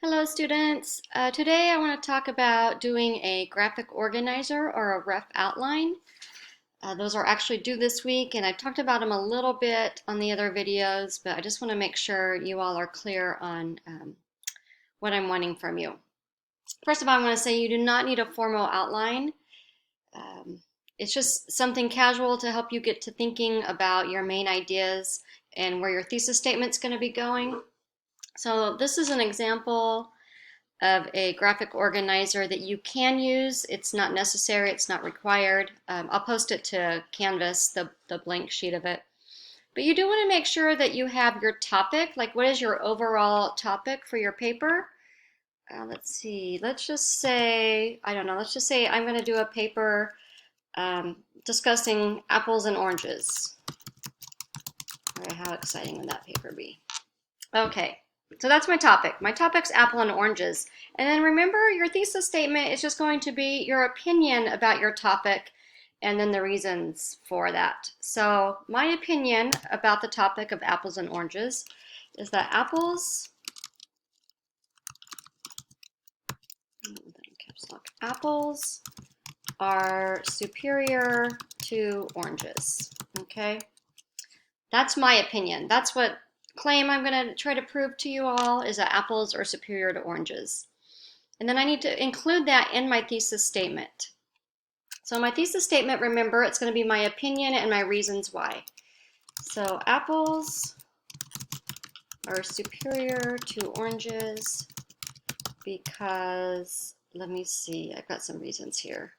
Hello students. Today I want to talk about doing a graphic organizer or a rough outline. Those are actually due this week and I've talked about them a little bit on the other videos, but I just want to make sure you all are clear on what I'm wanting from you. First of all, I want to say you do not need a formal outline. Um, it's just something casual to help you get to thinking about your main ideas and where your thesis statement's going to be going. So this is an example of a graphic organizer that you can use. It's not necessary, it's not required. I'll post it to Canvas, the blank sheet of it. But you do want to make sure that you have your topic, like what is your overall topic for your paper? Let's see, let's just say, I don't know, let's just say I'm going to do a paper discussing apples and oranges. All right, how exciting would that paper be? Okay, so that's my topic. My topic's apple and oranges. And then remember, your thesis statement is just going to be your opinion about your topic and then the reasons for that. So my opinion about the topic of apples and oranges is that apples are superior to oranges. Okay, that's my opinion. That's what claim I'm going to try to prove to you all, is that apples are superior to oranges. And then I need to include that in my thesis statement. So my thesis statement, remember, it's going to be my opinion and my reasons why. So apples are superior to oranges because, let me see, I've got some reasons here.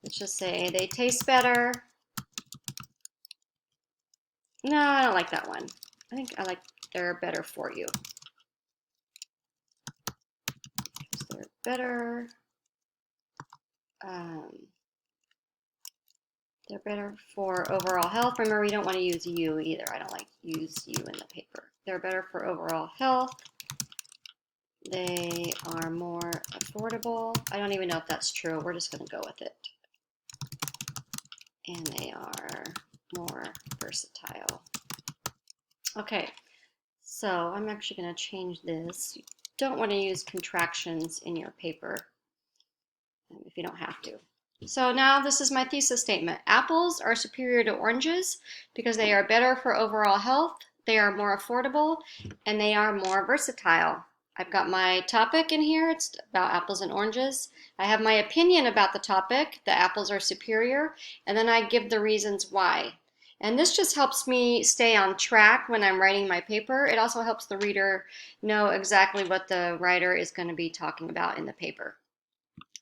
Let's just say they taste better. No, I don't like that one. I think I like they're better for you. They're better. They're better for overall health. Remember, we don't want to use you either. I don't like use you in the paper. They're better for overall health. They are more affordable. I don't even know if that's true. We're just going to go with it. And they are more versatile. Okay, so I'm actually going to change this. You don't want to use contractions in your paper if you don't have to. So now this is my thesis statement. Apples are superior to oranges because they are better for overall health, they are more affordable, and they are more versatile. I've got my topic in here. It's about apples and oranges. I have my opinion about the topic, the apples are superior, and then I give the reasons why. And this just helps me stay on track when I'm writing my paper. It also helps the reader know exactly what the writer is going to be talking about in the paper.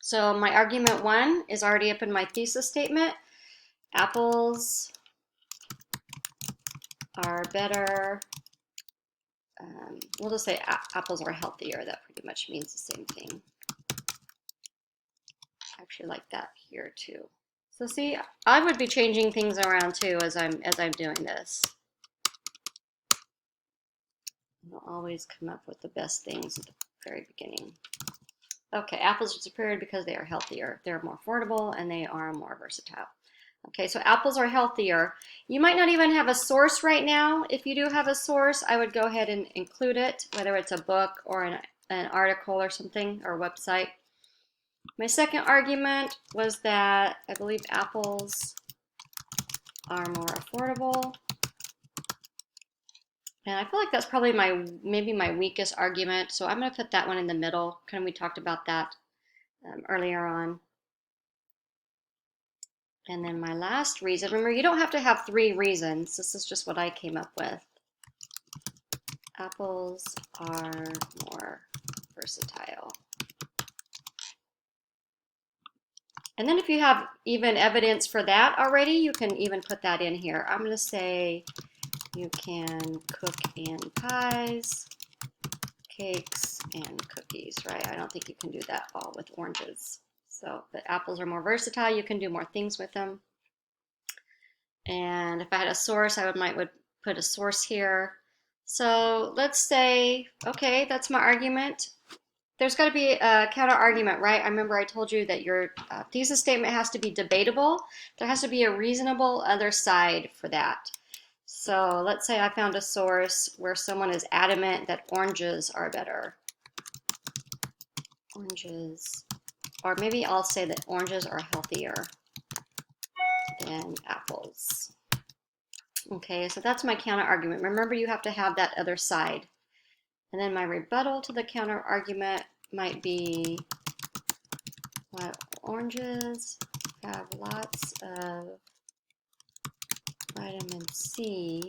So my argument one is already up in my thesis statement. Apples are better. We'll just say apples are healthier. That pretty much means the same thing. I actually like that here too. So see, I would be changing things around too as I'm doing this. I'll always come up with the best things at the very beginning. Okay, apples are superior because they are healthier. They're more affordable and they are more versatile. Okay, so apples are healthier. You might not even have a source right now. If you do have a source, I would go ahead and include it, whether it's a book or an article or something, or a website. My second argument was that I believe apples are more affordable. And I feel like that's probably maybe my weakest argument, so I'm going to put that one in the middle. Kind of, we talked about that earlier on. And then my last reason, remember, you don't have to have 3 reasons. This is just what I came up with. Apples are more versatile. And then if you have even evidence for that already, you can even put that in here. I'm going to say you can cook in pies, cakes, and cookies, right? I don't think you can do that all with oranges. So, but apples are more versatile. You can do more things with them. And if I had a source, I would put a source here. So let's say, okay, that's my argument. There's got to be a counter argument, right? I remember I told you that your thesis statement has to be debatable. There has to be a reasonable other side for that. So let's say I found a source where someone is adamant that oranges are better. Oranges, or maybe I'll say that oranges are healthier than apples. Okay, so that's my counter argument. Remember, you have to have that other side. And then my rebuttal to the counter argument might be that oranges have lots of vitamin C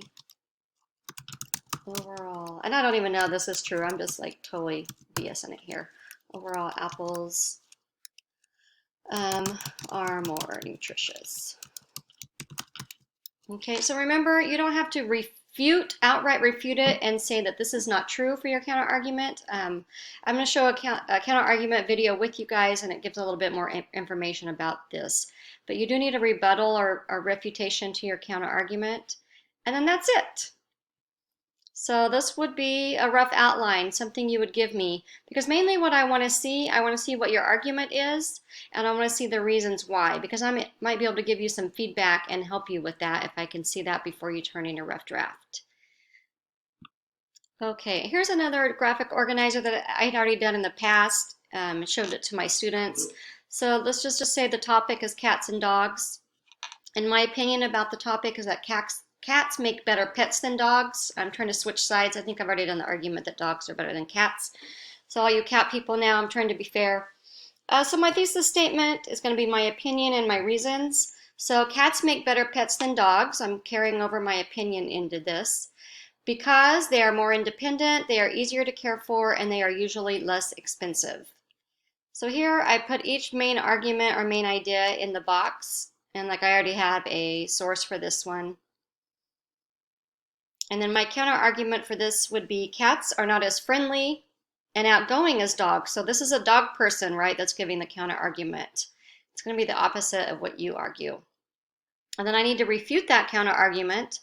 overall. And I don't even know this is true. I'm just like totally BSing it here. Overall, apples are more nutritious. Okay, so remember, you don't have to outright refute it and say that this is not true for your counter argument. I'm going to show a counter argument video with you guys, and it gives a little bit more information about this. But you do need a rebuttal or a refutation to your counter argument, and then that's it. So this would be a rough outline, something you would give me, because mainly what I want to see what your argument is, and I want to see the reasons why, because I might be able to give you some feedback and help you with that if I can see that before you turn in your rough draft. Okay, here's another graphic organizer that I had already done in the past. Showed it to my students. So let's just say the topic is cats and dogs. And my opinion about the topic is that cats make better pets than dogs. I'm trying to switch sides. I think I've already done the argument that dogs are better than cats. So all you cat people now, I'm trying to be fair. So my thesis statement is going to be my opinion and my reasons. So cats make better pets than dogs. I'm carrying over my opinion into this. Because they are more independent, they are easier to care for, and they are usually less expensive. So here I put each main argument or main idea in the box. And like I already have a source for this one. And then my counter argument for this would be cats are not as friendly and outgoing as dogs. So this is a dog person, right, that's giving the counter argument. It's going to be the opposite of what you argue. And then I need to refute that counter argument.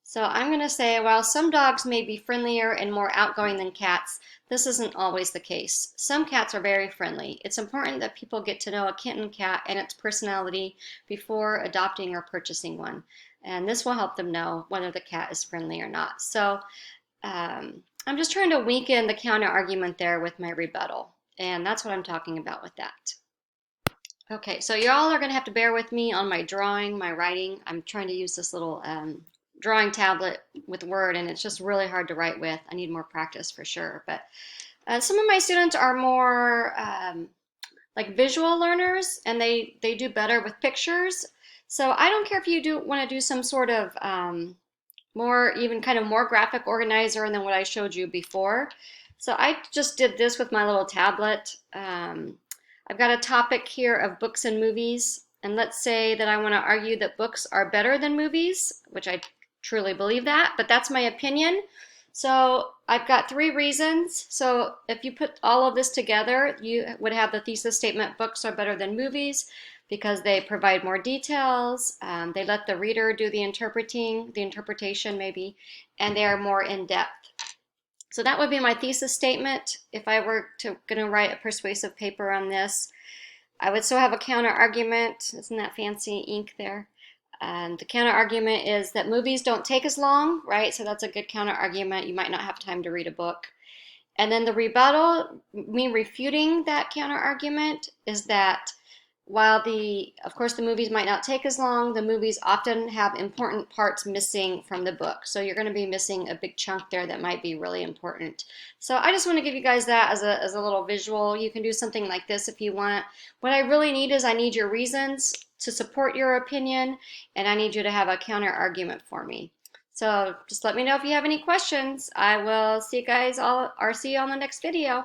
So I'm going to say, while some dogs may be friendlier and more outgoing than cats, this isn't always the case. Some cats are very friendly. It's important that people get to know a kitten cat and its personality before adopting or purchasing one. And this will help them know whether the cat is friendly or not. So I'm just trying to weaken the counter argument there with my rebuttal. And that's what I'm talking about with that. Okay, so y'all are going to have to bear with me on my drawing, my writing. I'm trying to use this little drawing tablet with Word, and it's just really hard to write with. I need more practice for sure. But some of my students are more like visual learners, and they do better with pictures. So I don't care if you want to do some sort of more graphic organizer than what I showed you before. So I just did this with my little tablet. I've got a topic here of books and movies. And let's say that I want to argue that books are better than movies, which I truly believe that, but that's my opinion. So I've got 3 reasons. So if you put all of this together, you would have the thesis statement, books are better than movies because they provide more details, they let the reader do the interpretation maybe, and they are more in-depth. So that would be my thesis statement. If I were going to write a persuasive paper on this, I would still have a counter argument. Isn't that fancy ink there? The counter argument is that movies don't take as long, right? So that's a good counter argument. You might not have time to read a book. And then the rebuttal, me refuting that counter argument, is that while of course the movies might not take as long, the movies often have important parts missing from the book. So you're going to be missing a big chunk there that might be really important. So I just want to give you guys that as a little visual. You can do something like this if you want. What I really need is I need your reasons to support your opinion, and I need you to have a counter argument for me. So just let me know if you have any questions. I will see you guys all, or see you on the next video.